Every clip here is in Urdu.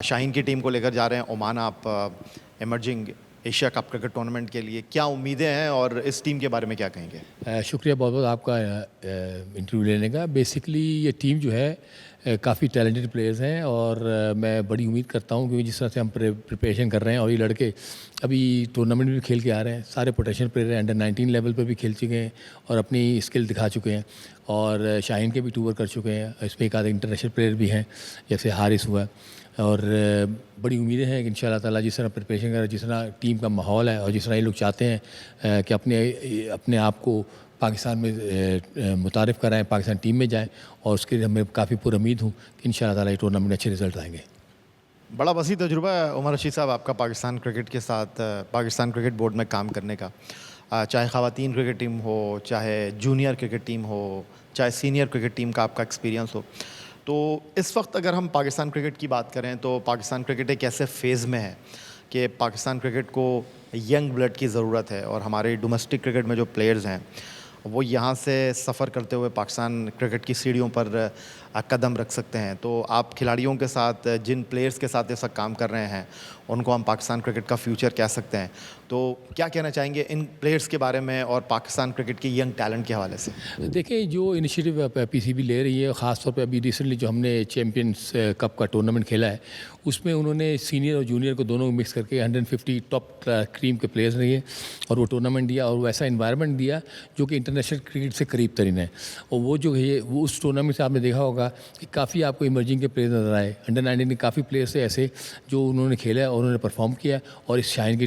شاہین کی ٹیم کو لے کر جا رہے ہیں عمان آپ emerging Asia cup cricket tournament کے لیے، کیا امیدیں ہیں اور اس ٹیم کے بارے میں کیا کہیں گے؟ شکریہ بہت بہت آپ کا انٹرویو لینے کا. بیسکلی یہ ٹیم جو ہے کافی ٹیلنٹڈ پلیئرز ہیں اور میں بڑی امید کرتا ہوں کہ جس طرح سے ہم پریپریشن کر رہے ہیں اور یہ لڑکے ابھی ٹورنامنٹ بھی کھیل کے آ رہے ہیں. سارے پوٹینشیل پلیئر ہیں, انڈر 19 لیول پہ بھی کھیل چکے ہیں اور اپنی اسکل دکھا چکے ہیں اور شاہین کے بھی ٹور کر چکے ہیں. اس میں ایک آدھے انٹرنیشنل پلیئر بھی ہیں جیسے حارث ہوا اور بڑی امیدیں ہیں کہ ان شاء اللہ تعالیٰ جس طرح پریپریشن کر جس طرح ٹیم کا ماحول ہے اور جس طرح یہ لوگ چاہتے ہیں کہ اپنے آپ کو پاکستان میں متعارف کرائیں, پاکستان ٹیم میں جائیں, اور اس کے لیے ہمیں کافی پر امید ہوں کہ ان شاء اللہ تعالیٰ یہ ٹورنامنٹ اچھے رزلٹ آئیں گے. بڑا وسیع تجربہ ہے عمر رشید صاحب آپ کا پاکستان کرکٹ کے ساتھ, پاکستان کرکٹ بورڈ میں کام کرنے کا, چاہے خواتین کرکٹ ٹیم ہو, چاہے جونیئر کرکٹ ٹیم ہو, چاہے سینئر کرکٹ ٹیم کا آپ کا ایکسپیرینس ہو. تو اس وقت اگر ہم پاکستان کرکٹ کی بات کریں تو پاکستان کرکٹ ایک ایسے فیز میں ہے کہ پاکستان کرکٹ کو ینگ بلڈ کی ضرورت ہے, اور ہمارے ڈومیسٹک کرکٹ میں جو پلیئرز ہیں وہ یہاں سے سفر کرتے ہوئے پاکستان کرکٹ کی سیڑھیوں پر قدم رکھ سکتے ہیں. تو آپ کھلاڑیوں کے ساتھ, جن پلیئرز کے ساتھ اس وقت کام کر رہے ہیں, ان کو ہم پاکستان کرکٹ کا فیوچر کہہ سکتے ہیں. تو کیا کہنا چاہیں گے ان پلیئرز کے بارے میں اور پاکستان کرکٹ کی ینگ ٹیلنٹ کے حوالے سے؟ دیکھیں جو انیشیٹو پی سی بی لے رہی ہے, خاص طور پہ ابھی ریسنٹلی جو ہم نے چیمپئنس کپ کا ٹورنامنٹ کھیلا ہے اس میں انہوں نے سینئر اور جونیئر کو دونوں مکس کر کے 150 ٹاپ کریم کے پلیئرز لیے اور وہ ٹورنامنٹ دیا اور وہ ایسا انوائرمنٹ دیا جو کہ انٹرنیشنل کرکٹ سے قریب ترین ہے. اور وہ جو ہے وہ اس ٹورنامنٹ سے آپ نے دیکھا ہوگا کہ کافی آپ کو ایمرجنگ کے پلیئرز نظر آئے. انڈر 19 میں کافی پلیئرس تھے ایسے جو انہوں نے کھیلا اور انہوں نے پرفارم کیا اور اس شاہین کی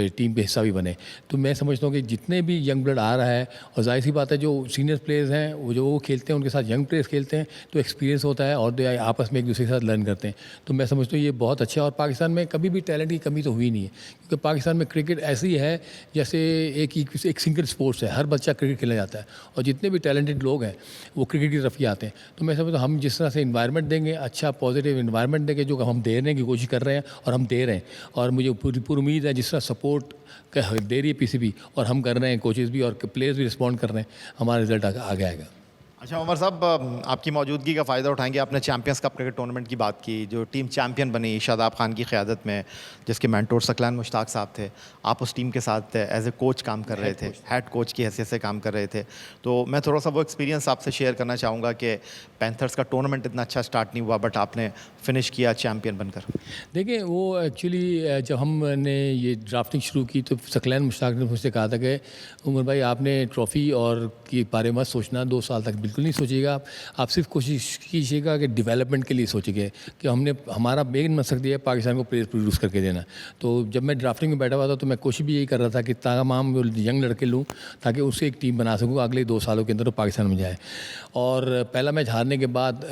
ٹیم کے حصہ بھی بنے. تو میں سمجھتا ہوں کہ جتنے بھی ینگ بلڈ آ رہا ہے, اور ظاہر سی بات ہے جو سینئر پلیئرز ہیں وہ کھیلتے ہیں ان کے ساتھ ینگ پلیئرز کھیلتے ہیں تو ایکسپیرینس ہوتا ہے اور آپس میں ایک دوسرے کے ساتھ لرن کرتے ہیں. تو میں سمجھتا ہوں یہ بہت اچھا ہے. اور پاکستان میں کبھی بھی ٹیلنٹ کی کمی تو ہوئی نہیں ہے, کیونکہ پاکستان میں کرکٹ ایسی ہے جیسے ایک سنگل اسپورٹس ہے, ہر بچہ کرکٹ کھیلا جاتا ہے اور جتنے بھی ٹیلنٹڈ لوگ ہیں وہ کرکٹ کی طرف ہی آتے ہیں. تو میں سمجھتا ہوں ہم جس طرح سے انوائرمنٹ دیں گے, اچھا پازیٹیو انوائرمنٹ دیں گے جو ہم دینے کی کوشش کر رہے ہیں اور ہم دے رہے ہیں, اور مجھے پوری امید ہے جس طرح سپورٹ دے رہی ہے پی سی بی اور ہم کر رہے ہیں, کوچز بھی اور پلیئرز بھی رسپونڈ کر رہے ہیں, ہمارا رزلٹ آگے آئے گا. اچھا عمر صاحب, آپ کی موجودگی کا فائدہ اٹھائیں گے. آپ نے چیمپئنس کپ کرکٹ ٹورنامنٹ کی بات کی, جو ٹیم چیمپئن بنی شاداب خان کی قیادت میں, جس کے مینٹور ثقلین مشتاق صاحب تھے. آپ اس ٹیم کے ساتھ ایز اے کوچ کام کر رہے تھے, ہیڈ کوچ کی حیثیت سے کام کر رہے تھے. تو میں تھوڑا سا وہ ایکسپیرینس آپ سے شیئر کرنا چاہوں گا کہ پینتھرس کا ٹورنامنٹ اتنا اچھا سٹارٹ نہیں ہوا بٹ آپ نے فنش کیا چیمپئن بن کر. دیکھیں وہ ایکچولی جب ہم نے یہ ڈرافٹنگ شروع کی تو ثقلین مشتاق نے مجھ سے کہا تھا کہ عمر بھائی آپ نے ٹرافی اور کے بارے میں سوچنا 2 سال تک بالکل نہیں سوچیے گا, آپ صرف کوشش کیجیے گا کہ ڈیولپمنٹ کے لیے سوچیں گے کہ ہمارا مین مقصد یہ ہے پاکستان کو پلیئر پروڈیوس کر کے دینا. تو جب میں ڈرافٹنگ میں بیٹھا ہوا تھا تو میں کوشش بھی یہی کر رہا تھا کہ تمام ینگ لڑکے لوں تاکہ اس سے ایک ٹیم بنا سکوں اگلے 2 سالوں کے اندر وہ پاکستان میں جائے. اور پہلا میچ ہارنے کے بعد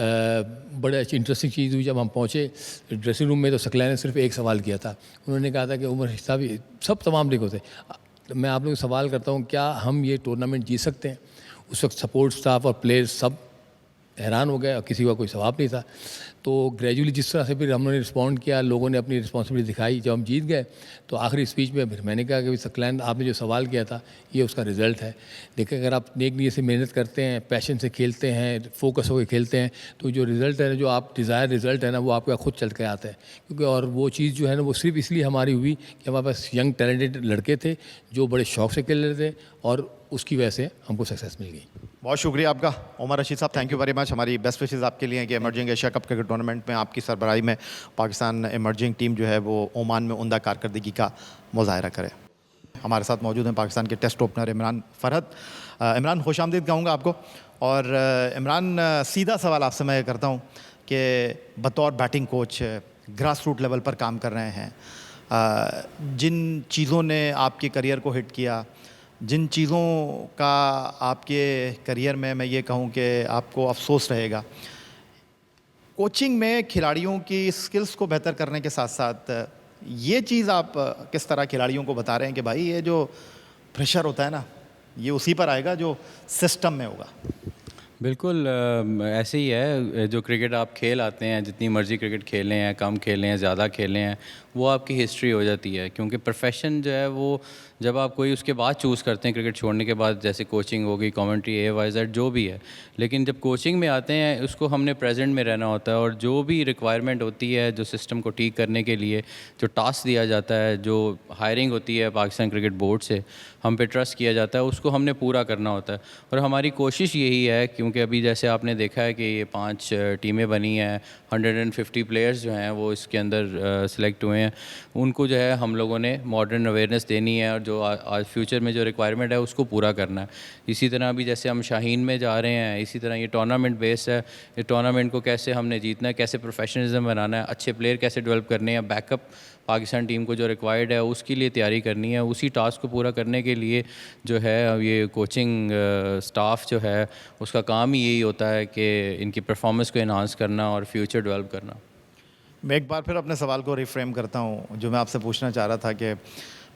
بڑے اچھی انٹرسٹنگ چیز ہوئی, جب ہم پہنچے ڈریسنگ روم میں تو ثقلین نے صرف ایک سوال کیا تھا. انہوں نے کہا تھا کہ عمر صاحب سب تمام لکھو تھے, میں آپ لوگوں سے سوال کرتا ہوں کیا ہم یہ ٹورنامنٹ جیت سکتے ہیں؟ اس وقت سپورٹ اسٹاف اور پلیئرز سب حیران ہو گئے اور کسی کا کوئی ثواب نہیں تھا. تو گریجولی جس طرح سے پھر ہم نے رسپونڈ کیا, لوگوں نے اپنی رسپانسبلٹی دکھائی, جب ہم جیت گئے تو آخری اسپیچ میں پھر میں نے کہا کہ ثقلین آپ نے جو سوال کیا تھا یہ اس کا رزلٹ ہے. دیکھیں اگر آپ نیک نیت سے محنت کرتے ہیں, پیشن سے کھیلتے ہیں, فوکس ہو کے کھیلتے ہیں تو جو رزلٹ ہے, جو آپ ڈیزائر رزلٹ ہے نا, وہ آپ کا خود چل کے آتا ہے. کیونکہ اور وہ چیز جو ہے نا وہ صرف اس لیے ہماری ہوئی کہ ہمارے پاس ینگ ٹیلنٹڈ لڑکے تھے جو بڑے شوق سے کھیل رہے تھے اور اس کی وجہ سے ہم کو سکسیس مل گئی. بہت شکریہ آپ کا عمر رشید صاحب, تھینک یو ویری مچ. ہماری بیسٹ وشز آپ کے لیے ہیں کہ emerging Asia cup cricket tournament میں آپ کی سربراہی میں پاکستان ایمرجنگ ٹیم جو ہے وہ عمان میں عمدہ کارکردگی کا مظاہرہ کرے. ہمارے ساتھ موجود ہیں پاکستان کے ٹیسٹ اوپنر عمران فرحت. عمران خوش آمدید کہوں گا آپ کو. اور عمران سیدھا سوال آپ سے میں کرتا ہوں کہ بطور batting coach grass root level پر کام کر رہے ہیں, جن چیزوں نے آپ کے کریئر کو ہٹ کیا, جن چیزوں کا آپ کے کریئر میں یہ کہوں کہ آپ کو افسوس رہے گا, کوچنگ میں کھلاڑیوں کی سکلز کو بہتر کرنے کے ساتھ ساتھ یہ چیز آپ کس طرح کھلاڑیوں کو بتا رہے ہیں کہ بھائی یہ جو پریشر ہوتا ہے نا یہ اسی پر آئے گا جو سسٹم میں ہوگا؟ بالکل ایسے ہی ہے. جو کرکٹ آپ کھیل آتے ہیں, جتنی مرضی کرکٹ کھیلیں ہیں, کم کھیلیں ہیں, زیادہ کھیلیں ہیں, وہ آپ کی ہسٹری ہو جاتی ہے. کیونکہ پروفیشن جو ہے وہ جب آپ کوئی اس کے بعد چوز کرتے ہیں کرکٹ چھوڑنے کے بعد, جیسے کوچنگ ہو گئی, کامنٹری, AYZ جو بھی ہے, لیکن جب کوچنگ میں آتے ہیں اس کو ہم نے پریزنٹ میں رہنا ہوتا ہے, اور جو بھی ریکوائرمنٹ ہوتی ہے جو سسٹم کو ٹھیک کرنے کے لیے جو ٹاسک دیا جاتا ہے, جو ہائرنگ ہوتی ہے پاکستان کرکٹ بورڈ سے, ہم پہ ٹرسٹ کیا جاتا ہے, اس کو ہم نے پورا کرنا ہوتا ہے. اور ہماری کوشش یہی ہے, کیونکہ ابھی جیسے آپ نے دیکھا ہے کہ یہ 5 ٹیمیں بنی ہیں, 150 پلیئرز جو ہیں وہ اس کے اندر سلیکٹ ہوئے ہیں, ان کو جو ہے ہم لوگوں نے ماڈرن اویئرنیس دینی ہے, اور جو آج فیوچر میں جو ریکوائرمنٹ ہے اس کو پورا کرنا ہے. اسی طرح ابھی جیسے ہم شاہین میں جا رہے ہیں, اسی طرح یہ ٹورنامنٹ بیس ہے, یہ ٹورنامنٹ کو کیسے ہم نے جیتنا ہے, کیسے پروفیشنلزم بنانا ہے, اچھے پلیئر کیسے ڈیولپ کرنے ہیں, بیک اپ پاکستان ٹیم کو جو ریکوائرڈ ہے اس کے لیے تیاری کرنی ہے. اسی ٹاسک کو پورا کرنے کے لیے جو ہے یہ کوچنگ سٹاف جو ہے اس کا کام ہی یہی ہوتا ہے کہ ان کی پرفارمنس کو انہانس کرنا اور فیوچر ڈیولپ کرنا. میں ایک بار پھر اپنے سوال کو ریفریم کرتا ہوں جو میں آپ سے پوچھنا چاہ رہا تھا کہ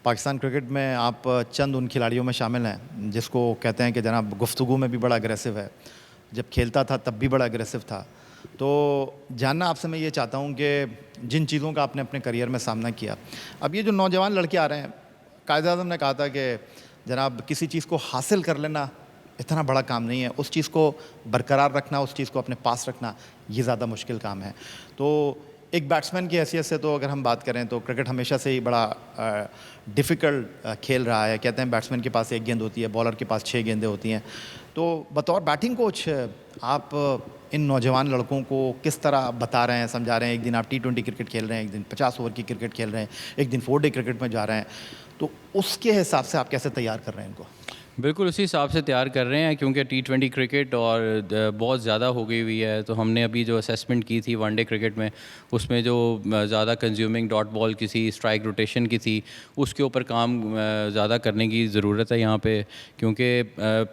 پاکستان کرکٹ میں آپ چند ان کھلاڑیوں میں شامل ہیں جس کو کہتے ہیں کہ جناب گفتگو میں بھی بڑا اگریسو ہے, جب کھیلتا تھا تب بھی بڑا اگریسو تھا. تو جاننا آپ سے میں یہ چاہتا ہوں کہ جن چیزوں کا آپ نے اپنے کریئر میں سامنا کیا, اب یہ جو نوجوان لڑکے آ رہے ہیں, قائد اعظم نے کہا تھا کہ جناب کسی چیز کو حاصل کر لینا اتنا بڑا کام نہیں ہے, اس چیز کو برقرار رکھنا, اس چیز کو اپنے پاس رکھنا یہ زیادہ مشکل کام ہے. تو ایک بیٹسمین کی حیثیت سے تو اگر ہم بات کریں تو کرکٹ ہمیشہ سے ہی بڑا ڈیفیکلٹ کھیل رہا ہے. کہتے ہیں بیٹسمین کے پاس 1 گیند ہوتی ہے, بالر کے پاس 6 گیندیں ہوتی ہیں. تو بطور بیٹنگ کوچ آپ ان نوجوان لڑکوں کو کس طرح بتا رہے ہیں, سمجھا رہے ہیں؟ ایک دن آپ T20 کرکٹ کھیل رہے ہیں, ایک دن 50 اوور کی کرکٹ کھیل رہے ہیں, ایک دن 4 ڈے کرکٹ میں جا رہے ہیں, تو اس کے حساب سے آپ کیسے تیار کر رہے ہیں ان کو؟ بالکل اسی حساب سے تیار کر رہے ہیں, کیونکہ T20 کرکٹ اور بہت زیادہ ہو گئی ہوئی ہے. تو ہم نے ابھی جو اسیسمنٹ کی تھی 1 ڈے کرکٹ میں, اس میں جو زیادہ کنزیومنگ ڈاٹ بال کی تھی, اسٹرائک روٹیشن کی تھی, اس کے اوپر کام زیادہ کرنے کی ضرورت ہے یہاں پہ. کیونکہ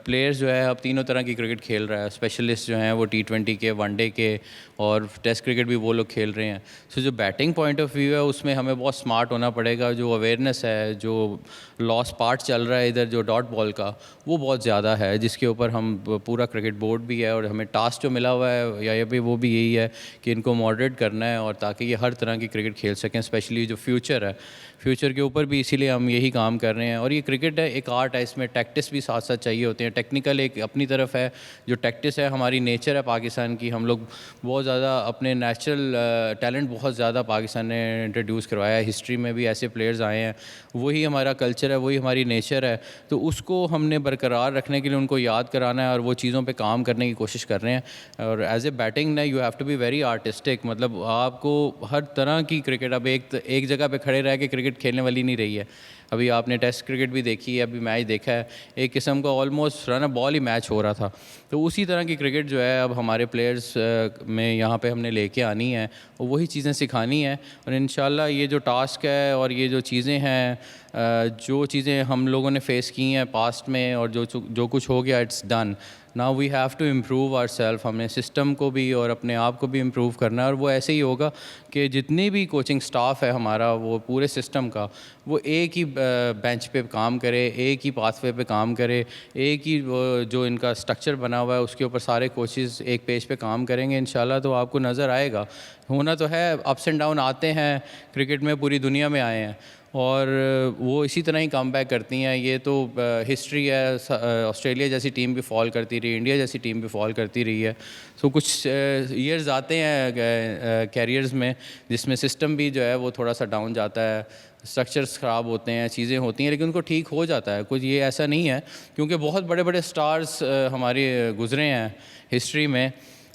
پلیئرز جو ہے اب تینوں طرح کی کرکٹ کھیل رہا ہے. اسپیشلسٹ جو ہیں وہ T20 کے, 1 ڈے کے, اور ٹیسٹ کرکٹ بھی وہ لوگ کھیل رہے ہیں. سو جو بیٹنگ پوائنٹ آف ویو ہے اس میں ہمیں بہت اسمارٹ ہونا پڑے گا. جو اویئرنیس ہے, جو لاس پارٹ چل رہا ہے ادھر جو ڈاٹ بال کا, وہ بہت زیادہ ہے, جس کے اوپر ہم پورا کرکٹ بورڈ بھی ہے, اور ہمیں ٹاسک جو ملا ہوا ہے یا بھی وہ بھی یہی ہے کہ ان کو ماڈریٹ کرنا ہے, اور تاکہ یہ ہر طرح کی کرکٹ کھیل سکیں. اسپیشلی جو فیوچر ہے, فیوچر کے اوپر بھی اسی لیے ہم یہی کام کر رہے ہیں. اور یہ کرکٹ ہے, ایک آرٹ ہے, اس میں ٹیکٹس بھی ساتھ ساتھ چاہیے ہوتے ہیں. ٹیکنیکل ایک اپنی طرف ہے, جو ٹیکٹس ہے ہماری نیچر ہے پاکستان کی. ہم لوگ بہت زیادہ اپنے نیچرل ٹیلنٹ بہت زیادہ پاکستان نے انٹروڈیوس کروایا ہے. ہسٹری میں بھی ایسے پلیئرز آئے ہیں, وہی ہمارا کلچر ہے, وہی ہماری نیچر ہے. تو اس کو ہم نے برقرار رکھنے کے لیے ان کو یاد کرانا ہے, اور وہ چیزوں پہ کام کرنے کی کوشش کر رہے ہیں. اور ایز اے بیٹنگ نا, you have to be very artistic. مطلب آپ کو ہر طرح کی کرکٹ, اب ایک جگہ پہ کھڑے رہ کے کرکٹ کھیلنے والی نہیں رہی ہے. ابھی آپ نے ٹیسٹ کرکٹ بھی دیکھی ہے, ابھی میچ دیکھا ہے, ایک قسم کا آلموسٹ رن بال ہی میچ ہو رہا تھا. تو اسی طرح کی کرکٹ جو ہے اب ہمارے پلیئرز میں یہاں پہ ہم نے لے کے آنی ہے, اور وہی چیزیں سکھانی ہیں. اور انشاءاللہ یہ جو ٹاسک ہے اور یہ جو چیزیں ہیں, جو چیزیں ہم لوگوں نے فیس کی ہیں پاسٹ میں, اور جو کچھ ہو گیا, it's done. Now we have to improve our self. ہم نے سسٹم کو بھی اور اپنے آپ کو بھی امپروو کرنا ہے. اور وہ ایسے ہی ہوگا کہ جتنی بھی کوچنگ سٹاف ہے ہمارا, وہ پورے سسٹم کا, وہ ایک ہی بینچ پہ کام کرے, ایک ہی پاتھ وے پہ کام کرے, ایک ہی جو ان کا اسٹرکچر بنا ہوا ہے اس کے اوپر سارے کوچز ایک پیج پہ کام کریں گے انشاءاللہ. تو آپ کو نظر آئے گا. ہونا تو ہے, اپس اینڈ ڈاؤن آتے ہیں کرکٹ میں, پوری دنیا میں آئے ہیں, اور وہ اسی طرح ہی کم بیک کرتی ہیں. یہ تو ہسٹری ہے. آسٹریلیا جیسی ٹیم بھی فال کرتی رہی, انڈیا جیسی ٹیم بھی فال کرتی رہی ہے. سو کچھ ایئرز آتے ہیں کیریئرز میں جس میں سسٹم بھی جو ہے وہ تھوڑا سا ڈاؤن جاتا ہے, اسٹرکچرز خراب ہوتے ہیں, چیزیں ہوتی ہیں, لیکن ان کو ٹھیک ہو جاتا ہے. کچھ یہ ایسا نہیں ہے, کیونکہ بہت بڑے بڑے سٹارز ہمارے گزرے ہیں ہسٹری میں,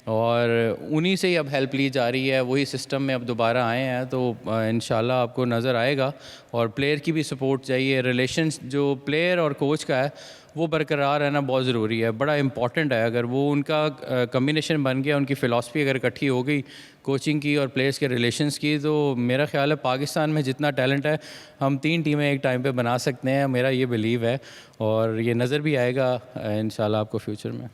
اور انہی سے ہی اب ہیلپ لی جا رہی ہے. وہی سسٹم میں اب دوبارہ آئے ہیں, تو انشاءاللہ آپ کو نظر آئے گا. اور پلیئر کی بھی سپورٹ چاہیے. ریلیشنز جو پلیئر اور کوچ کا ہے وہ برقرار رہنا بہت ضروری ہے, بڑا امپورٹنٹ ہے. اگر وہ ان کا کمبینیشن بن گیا, ان کی فلاسفی اگر اکٹھی ہو گئی کوچنگ کی اور پلیئرس کے ریلیشنز کی, تو میرا خیال ہے پاکستان میں جتنا ٹیلنٹ ہے ہم 3 ٹیمیں ایک ٹائم پہ بنا سکتے ہیں. میرا یہ بلیو ہے, اور یہ نظر بھی آئے گا انشاءاللہ آپ کو فیوچر میں.